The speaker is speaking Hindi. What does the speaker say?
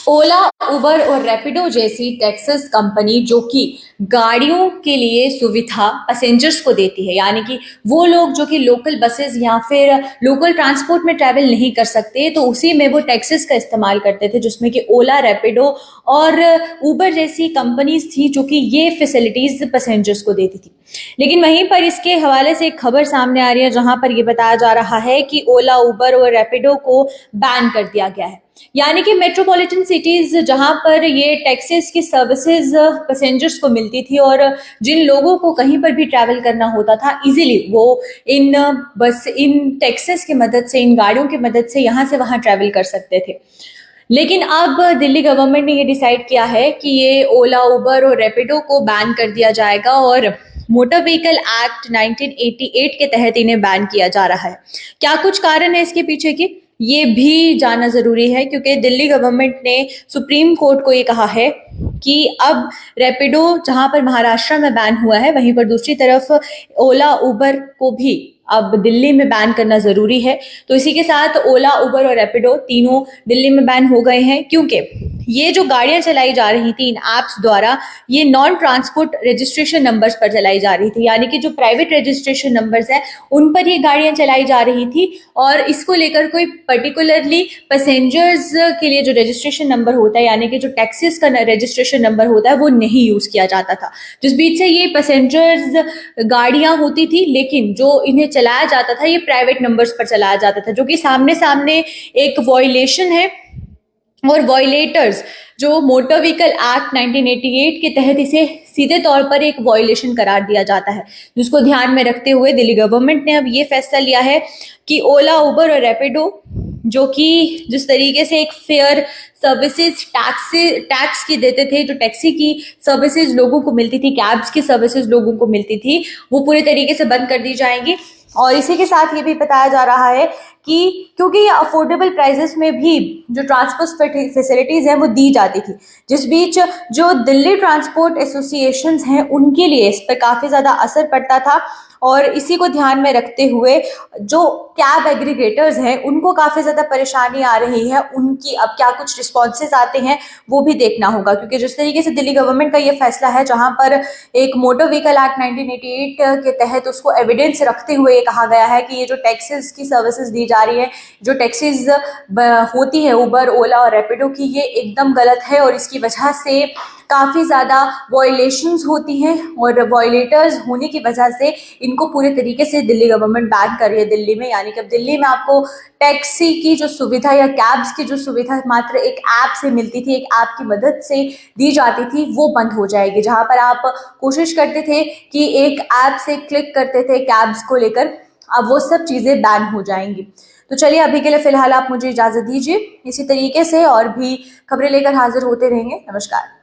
ओला, उबर और रैपिडो जैसी टैक्सीज कंपनी जो कि गाड़ियों के लिए सुविधा पैसेंजर्स को देती है, यानी कि वो लोग जो कि लोकल बसेस या फिर लोकल ट्रांसपोर्ट में ट्रैवल नहीं कर सकते, तो उसी में वो टैक्सीज का इस्तेमाल करते थे, जिसमें कि ओला, रैपिडो और उबर जैसी कंपनीज थी जो कि ये फैसिलिटीज पैसेंजर्स को देती थी। लेकिन वहीं पर इसके हवाले से एक खबर सामने आ रही है, जहां पर ये बताया जा रहा है कि ओला, उबर और रैपिडो को बैन कर दिया गया है। यानी कि मेट्रोपॉलिटन सिटीज जहां पर ये टैक्सीज की सर्विसेज पैसेंजर्स को मिलती थी और जिन लोगों को कहीं पर भी ट्रैवल करना होता था इजीली, वो इन टैक्सीज की मदद से, इन गाड़ियों की मदद से यहाँ से वहां ट्रैवल कर सकते थे। लेकिन अब दिल्ली गवर्नमेंट ने ये डिसाइड किया है कि ये ओला, उबर और रैपिडो को बैन कर दिया जाएगा और मोटर व्हीकल एक्ट 1988 के तहत इन्हें बैन किया जा रहा है। क्या कुछ कारण है इसके पीछे की, ये भी जानना जरूरी है, क्योंकि दिल्ली गवर्नमेंट ने सुप्रीम कोर्ट को ये कहा है कि अब रैपिडो जहां पर महाराष्ट्र में बैन हुआ है, वहीं पर दूसरी तरफ ओला, उबर को भी अब दिल्ली में बैन करना जरूरी है। तो इसी के साथ ओला, उबर और रैपिडो तीनों दिल्ली में बैन हो गए हैं, क्योंकि ये जो गाड़ियां चलाई जा रही थी इन एप्स द्वारा, ये नॉन ट्रांसपोर्ट रजिस्ट्रेशन नंबर्स पर चलाई जा रही थी, यानी कि जो प्राइवेट रजिस्ट्रेशन नंबर्स हैं उन पर ये गाड़ियां चलाई जा रही थी। और इसको लेकर कोई पर्टिकुलरली पैसेंजर्स के लिए जो रजिस्ट्रेशन नंबर होता है, यानी कि जो टैक्सीज का रजिस्ट्रेशन नंबर होता है, वो नहीं यूज किया जाता था, जिस बीच से ये पैसेंजर्स गाड़ियां होती थी, लेकिन जो इन्हें चलाया जाता था ये प्राइवेट नंबर्स पर चलाया जाता था, जो कि सामने सामने एक वॉयलेशन है। और वॉयलेटर्स जो मोटर व्हीकल एक्ट 1988 के तहत इसे सीधे तौर पर एक वॉयलेशन करार दिया जाता है, जिसको ध्यान में रखते हुए दिल्ली गवर्नमेंट ने अब ये फैसला लिया है कि ओला, उबर और रैपिडो जो कि जिस तरीके से एक फेयर सर्विसेज टैक्स की देते थे, जो टैक्सी की सर्विसेज लोगों को मिलती थी, कैब्स की सर्विसेज लोगों को मिलती थी, वो पूरे तरीके से बंद कर दी जाएंगी। और इसी के साथ ये भी बताया जा रहा है कि क्योंकि ये अफोर्डेबल प्राइसेस में भी जो ट्रांसपोर्ट फैसिलिटीज हैं वो दी जाती थी, जिस बीच जो दिल्ली ट्रांसपोर्ट एसोसिएशंस हैं उनके लिए इस पर काफी ज्यादा असर पड़ता था। और इसी को ध्यान में रखते हुए जो कैब एग्रीगेटर्स हैं उनको काफी ज्यादा परेशानी आ रही है, उनकी अब क्या कुछ रिस्पॉन्सेज आते हैं वो भी देखना होगा, क्योंकि जिस तरीके से दिल्ली गवर्नमेंट का ये फैसला है, जहां पर एक मोटर व्हीकल एक्ट 1988 के तहत उसको एविडेंस रखते हुए कहा गया है कि ये जो टैक्सीज की सर्विसेज दी जा रही है, जो टैक्सीज होती है उबर, ओला और रैपिडो की, ये एकदम गलत है और इसकी वजह से काफी ज्यादा वॉयलेशंस होती हैं और वॉयलेटर्स होने की वजह से इनको पूरे तरीके से दिल्ली गवर्नमेंट बैन कर रही है दिल्ली में। यानी कि अब दिल्ली में आपको टैक्सी की जो सुविधा या कैब्स की जो सुविधा मात्र एक ऐप से मिलती थी, एक ऐप की मदद से दी जाती थी, वो बंद हो जाएगी। जहां पर आप कोशिश करते थे कि एक ऐप से क्लिक करते थे कैब्स को लेकर, अब वो सब चीजें बैन हो जाएंगी। तो चलिए अभी के लिए फिलहाल आप मुझे इजाजत दीजिए, इसी तरीके से और भी खबरें लेकर हाजिर होते रहेंगे। नमस्कार।